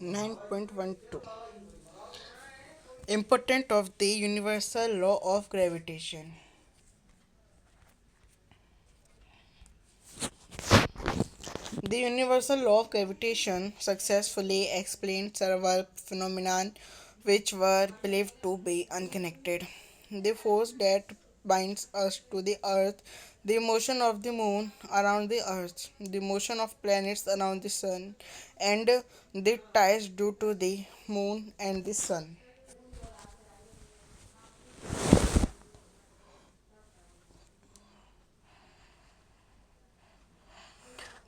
9.12 Importance of the universal law of gravitation. The universal law of gravitation successfully explained several phenomena which were believed to be unconnected. The force that binds us to the earth, the motion of the moon around the earth, the motion of planets around the sun, and the tides due to the moon and the sun.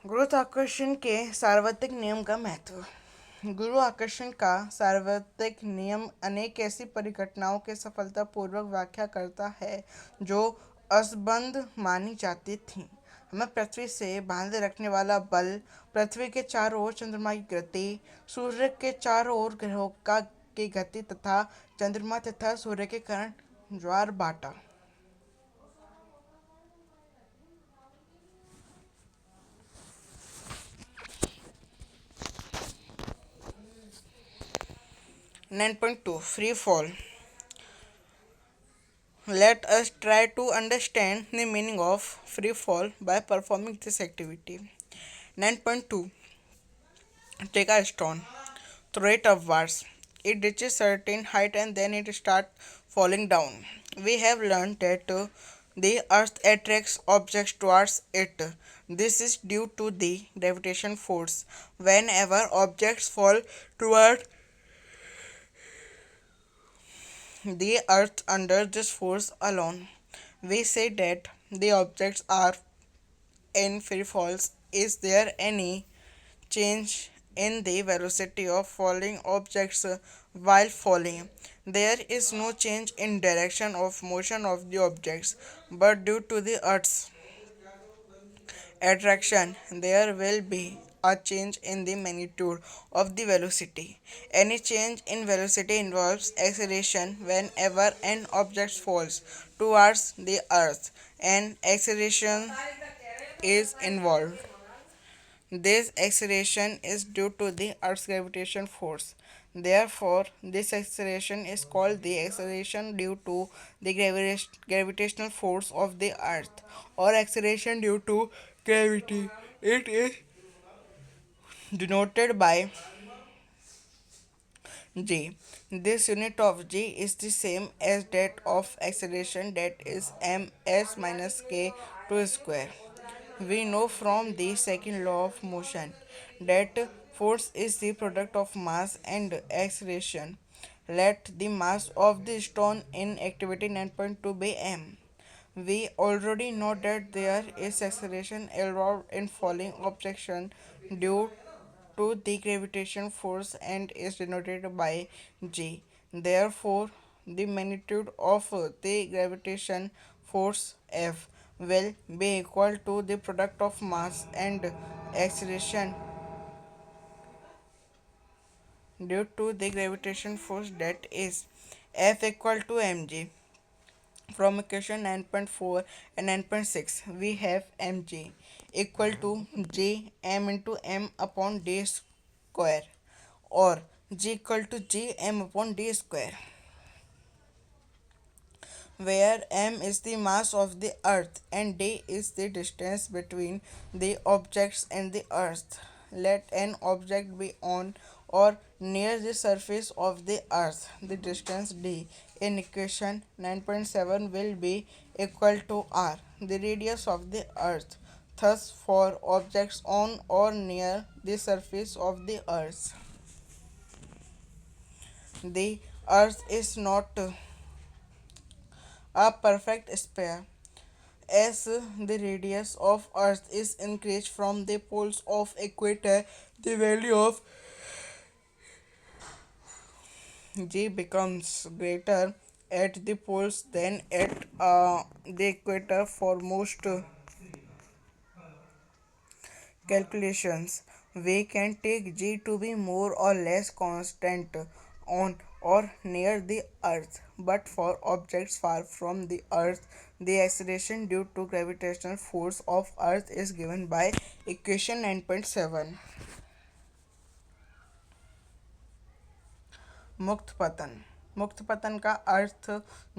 गुरुत्वाकर्षण के सार्वत्रिक नियम का महत्व। गुरुत्वाकर्षण का सार्वत्रिक नियम अनेक ऐसी परिघटनाओं के सफलतापूर्वक व्याख्या करता है जो असंबद्ध मानी जाती थीं। हमें पृथ्वी से बांधे रखने वाला बल, पृथ्वी के चारों ओर चंद्रमा की गति, सूर्य के चारों ओर ग्रहों का की गति तथा चंद्रमा तथा सूर्य के कारण ज्वार बाटा। 9.2 Free fall. Let us try to understand the meaning of free fall by performing this activity. 9.2 Take a stone, throw it upwards. It reaches certain height and then it starts falling down. We have learned that the earth attracts objects towards it. This is due to the gravitation force. Whenever objects fall toward the earth under this force alone, we say that the objects are in free falls. Is there any change in the velocity of falling objects while falling? There is no change in direction of motion of the objects, but due to the earth's attraction, there will be a change in the magnitude of the velocity. Any change in velocity involves acceleration whenever an object falls towards the earth. An acceleration is involved. This acceleration is due to the Earth's gravitational force. Therefore, this acceleration is called the acceleration due to the gravitational force of the Earth or acceleration due to gravity. It is denoted by g. This unit of g is the same as that of acceleration, that is ms minus k to square. We know from the second law of motion that force is the product of mass and acceleration. Let the mass of the stone in activity 9.2 be m. We already know that there is acceleration involved in falling objects due to the gravitation force and is denoted by g. Therefore, the magnitude of the gravitation force F will be equal to the product of mass and acceleration due to the gravitation force, that is F equal to mg. From equation 9.4 and 9.6 we have mg equal to j m into m upon d square, or g equal to j m upon d square, where m is the mass of the earth and d is the distance between the objects and the earth. Let an object be on or near the surface of the earth. The distance d in equation 9.7 will be equal to r, the radius of the earth. Thus, for objects on or near the surface of the earth, the earth is not a perfect sphere. As the radius of earth is increased from the poles of equator, the value of g becomes greater at the poles than at the equator. For most calculations, we can take g to be more or less constant on or near the earth, but for objects far from the earth, the acceleration due to gravitational force of earth is given by equation 9.7. मुक्त पतन। मुक्त पतन का अर्थ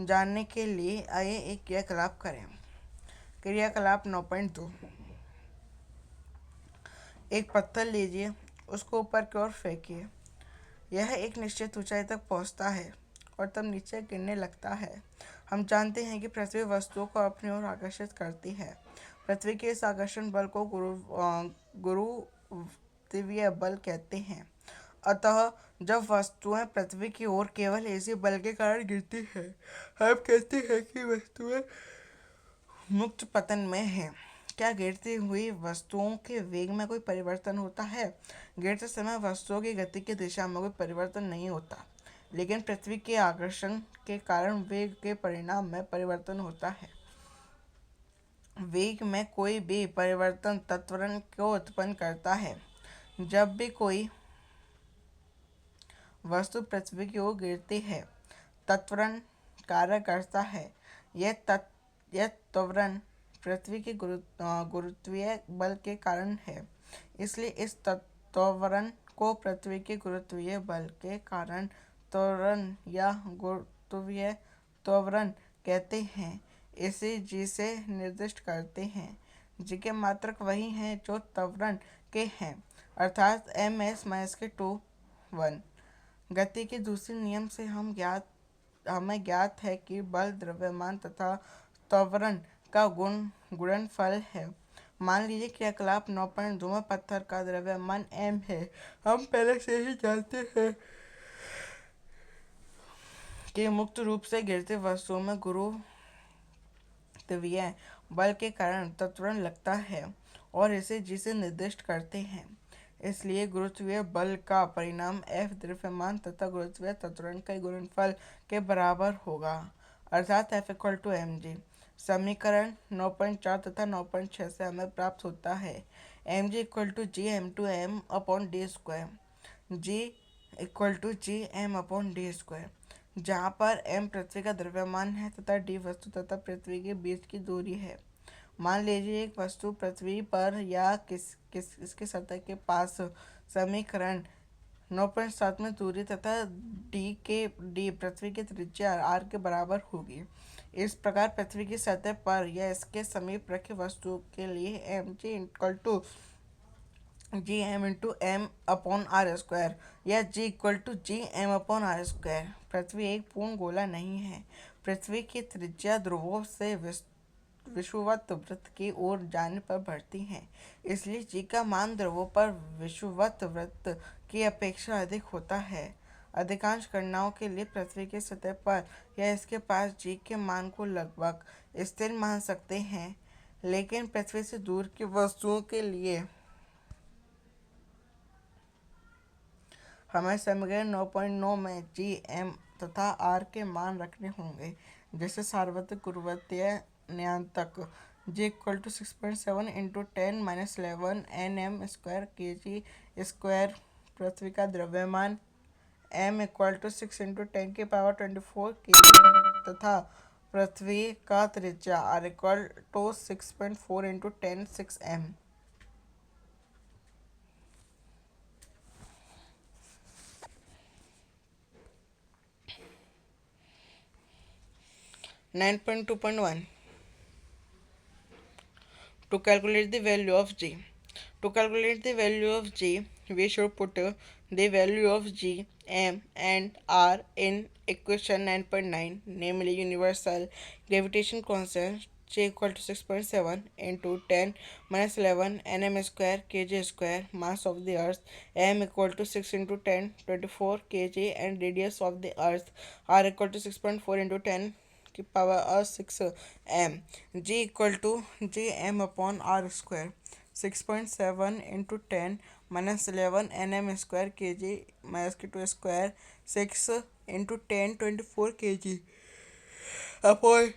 जानने के लिए आइए एक क्रियाकलाप करें। क्रियाकलाप 9.2। एक पत्थर लीजिए, उसको ऊपर की ओर फेंकिए। यह एक निश्चित ऊंचाई तक पहुंचता है और तब नीचे गिरने लगता है। हम जानते हैं कि पृथ्वी वस्तुओं को अपनी ओर आकर्षित करती है। पृथ्वी के इस आकर्षण बल को गुरुत्वीय बल कहते हैं। अतः जब वस्तुएं पृथ्वी की ओर केवल इसी बल के कारण गिरती हैं, हम कहते हैं कि वस्तुएं मुक्त पतन में हैं। क्या गिरती हुई वस्तुओं के वेग में कोई परिवर्तन होता है? गिरते समय वस्तुओं की गति की दिशा में कोई परिवर्तन नहीं होता, लेकिन पृथ्वी के आकर्षण के कारण वेग के परिणाम में परिवर्तन होता है। वेग में कोई भी परिवर्तन त्वरण को उत्पन्न करता है। जब भी कोई वस्तु पृथ्वी की ओर गिरती है, त्वरण कार्य करता है। यह त्वरण पृथ्वी के गुरुत्वीय बल के कारण है। इसलिए इस त्वरण को पृथ्वी के गुरुत्वीय बल के कारण त्वरण या गुरुत्वीय त्वरण कहते हैं। इसे जी से निर्दिष्ट करते हैं। जी के मात्रक वही हैं जो त्वरण के हैं, अर्थात ms-2 1। गति के दूसरे नियम से हमें ज्ञात है कि बल द्रव्यमान तथा त्वरण का गुणनफल है। मान लीजिए क्रियाकलाप 9.2 में पत्थर का द्रव्यमान m है। हम पहले से ही जानते हैं कि मुक्त रूप से गिरते वस्तुओं में गुरुत्वीय बल के कारण त्वरण लगता है और इसे जी से निर्दिष्ट करते हैं। इसलिए गुरुत्वीय बल का परिणाम F द्रव्यमान तथा गुरुत्वीय त्वरण के गुणनफल के बराबर होगा, अर्थात F=mg। समीकरण 9.4 तथा 9.6 से हमें प्राप्त होता है mg=gm/m/d²। g=gm/d², जहाँ पर m पृथ्वी का द्रव्यमान है तथा d वस्तु तथा पृथ्वी के बीच की दूरी है। मान लीजिए एक वस्तु पृथ्वी पर या इसके सतह के पास। समीकरण 9.7 में दूरी तथा d पृथ्वी की त्रिज्या r के बराबर होगी। इस प्रकार पृथ्वी की सतह पर या इसके समीप रखी वस्तुओं के लिए mg=gm/m/r² या g=gm/r²। पृथ्वी एक पूर्ण गोला नहीं है। पृथ्वी की त्रिज्या ध्रुवों से विषुवत वृत्त की ओर जाने पर बढ़ती है। इसलिए जी का मान ध्रुवों पर विषुवत वृत्त की अपेक्षा अधिक होता है। अधिकांश गणनाओं के लिए पृथ्वी की सतह पर या इसके पास जी के मान को लगभग स्थिर मान सकते हैं, लेकिन पृथ्वी से दूर की वस्तुओं के लिए हमें समीकरण 9.9 में जी, एम तथा आर के मान रखने होंगे। जैसे सार्वत्रिक गुरुत्वीय नियतांक g=6.7 × 10⁻11 nm² kg²। पृथ्वी का द्रव्यमान m=6 × 10⁻24 kg तथा पृथ्वी का त्रिज्या r=6.4 × 10⁶ m। 9.2.1 To calculate the value of g. To calculate the value of g, we should put the value of g, m and r in equation 9.9, namely universal gravitation constant g=6.7 × 10⁻11 nm² kg², mass of the earth m=6 × 10⁻24 kg, and radius of the earth r=6.4 × 10⁶ m. g=gm/r², 6.7 × 10⁻11 nm² kg², 6 × 10⁻24 kg upon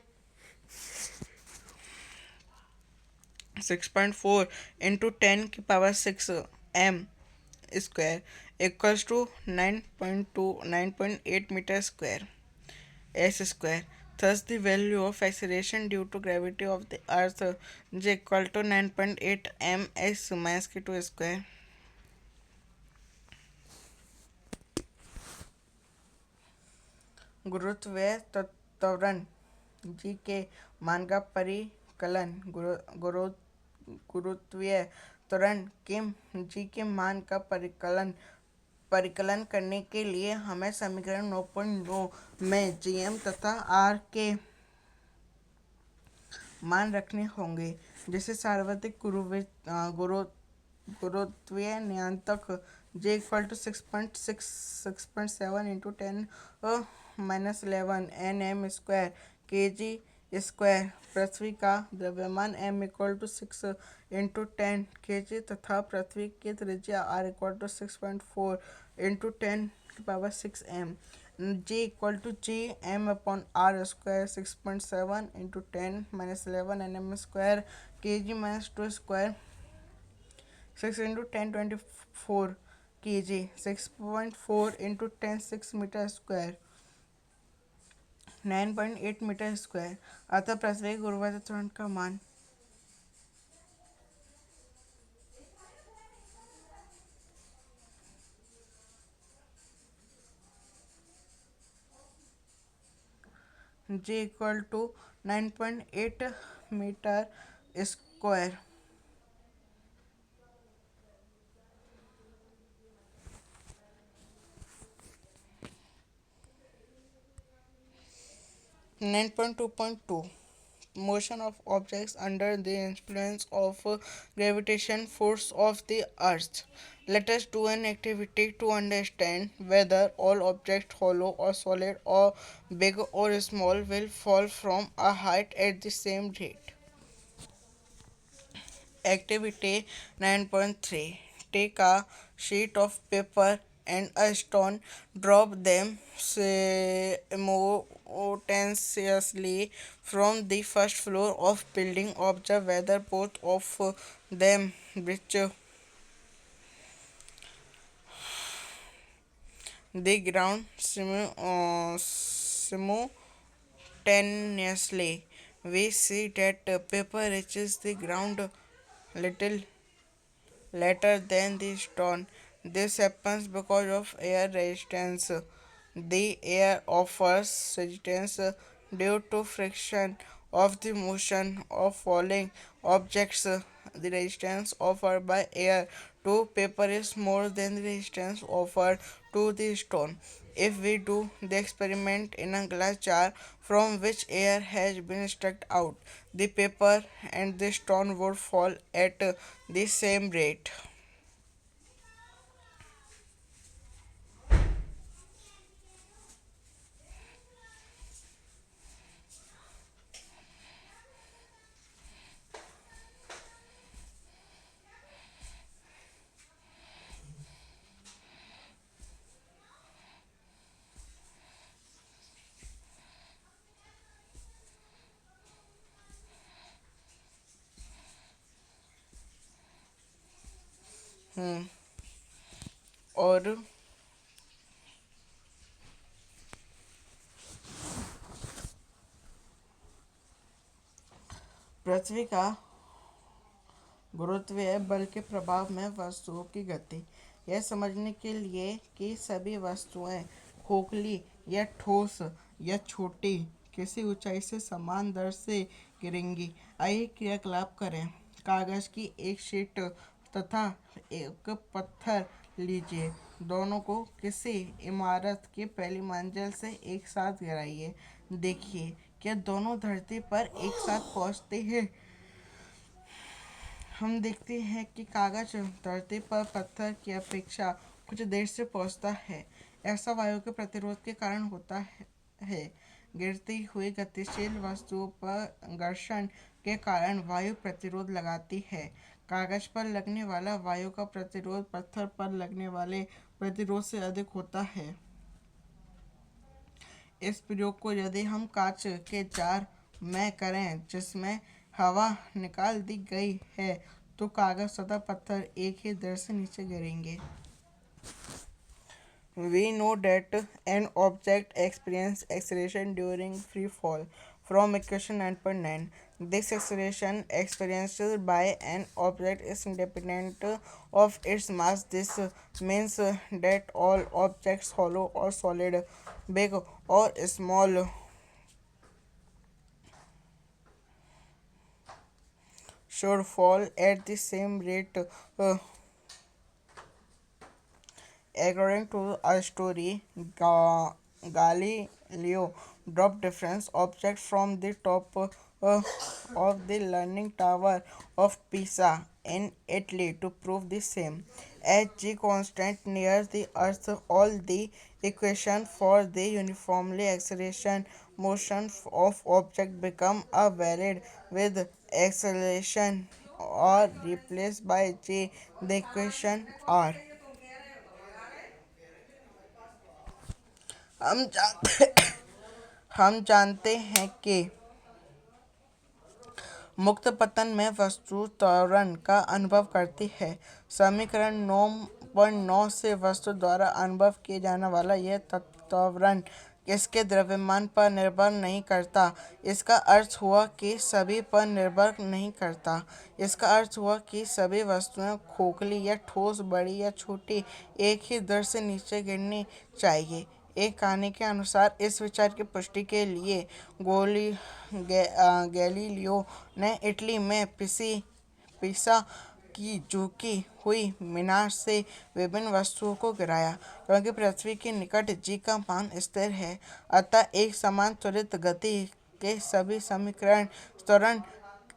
6.4 × 10⁶ m square equals to 9.8 meter square s square. Thus, the value of acceleration due to gravity of the earth g=9.8 ms (2 square). गुरुत्वीय त्वरण जी के मान का परिकलन गुरुत्वीय त्वरण के जी के मान का परिकलन करने के लिए हमें समीकरण 9.9 में जीएम तथा आर के मान रखने होंगे। जैसे सार्वत्रिक गुरुत्वीय नियतांक J equal to 6.7 into 10 - 11 nm square kg square. पृथ्वी का द्रव्यमान m equal to 6 into 10 kg तथा पृथ्वी की त्रिज्या r equal to 6.4 into 10⁶m। G equal to G M upon R square 6.7 into 10 - 11 nm square kg - 2 square 6 into 10⁴ kg 6.4 into 10⁶मीटर square 9.8 metre square. अतः पृथ्वी के गुरुत्वाकर्षण का मान G equal to 9.8 metre square. Nine point two point two motion of objects under the influence of gravitation force of the earth. Let us do an activity to understand whether all objects, hollow or solid or big or small, will fall from a height at the same rate. Activity 9.3. Take a sheet of paper and a stone, drop them simultaneously from the first floor of building. Observe whether both of them reach the ground simultaneously. We see that paper reaches the ground little later than the stone. This happens because of air resistance. The air offers resistance due to friction of the motion of falling objects. The resistance offered by air to paper is more than the resistance offered to the stone. If we do the experiment in a glass jar from which air has been sucked out, the paper and the stone would fall at the same rate. और पृथ्वी का गुरुत्वीय बल के प्रभाव में वस्तुओं की गति। यह समझने के लिए कि सभी वस्तुएं खोखली या ठोस या छोटी किसी ऊंचाई से समान दर से गिरेंगी। आइए क्रियाकलाप करें। कागज की एक शीट तथा एक पत्थर लीजिए। दोनों को किसी इमारत की पहली मंजिल से एक साथ गिराइए। देखिए क्या दोनों धरती पर एक साथ पहुंचते हैं। हम देखते हैं कि कागज धरती पर पत्थर की अपेक्षा कुछ देर से पहुंचता है। ऐसा वायु के प्रतिरोध के कारण होता है। गिरती हुई गतिशील वस्तुओं पर घर्षण के कारण वायु प्रतिरोध लगाती है। कागज पर लगने वाला वायु का प्रतिरोध पत्थर पर लगने वाले प्रतिरोध से अधिक होता है। इस प्रयोग को यदि हम कांच के जार में करें जिसमें हवा निकाल दी गई है तो कागज तथा पत्थर एक ही दर से नीचे गिरेंगे। We know that an object experiences acceleration during free fall from equation 9.9. This acceleration experienced by an object is independent of its mass. This means that all objects, hollow or solid, big or small, should fall at the same rate. According to a story, Galileo dropped different objects from the top of the Leaning Tower of Pisa in Italy to prove the same. As g constant nears the Earth, all the equations for the uniformly acceleration motion of object become a valid with acceleration or replaced by g. The equation are हम जानते हम जानते हैं कि मुक्त पतन में वस्तु त्वरण का अनुभव करती है। समीकरण 9.9 से वस्तु द्वारा अनुभव किए जाने वाला यह त्वरण इसके द्रव्यमान पर निर्भर नहीं करता। इसका अर्थ हुआ कि सभी पर निर्भर नहीं करता। इसका अर्थ हुआ कि सभी वस्तुएं खोखली या ठोस, बड़ी या छोटी, एक ही दर से नीचे गिरनी चाहिए। एक कहानी के अनुसार इस विचार की पुष्टि के लिए गैलीलियो ने इटली में पिसा की झुकी हुई मीनार से विभिन्न वस्तुओं को गिराया। क्योंकि पृथ्वी के निकट जी का मान स्थिर है, अतः एक समान त्वरित गति के सभी समीकरण त्वरण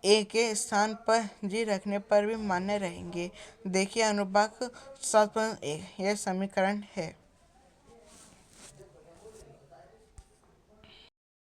ए के स्थान पर जी रखने पर भी मान्य रहेंगे। देखिए अनुभाग 7.1 यह समीकरण है।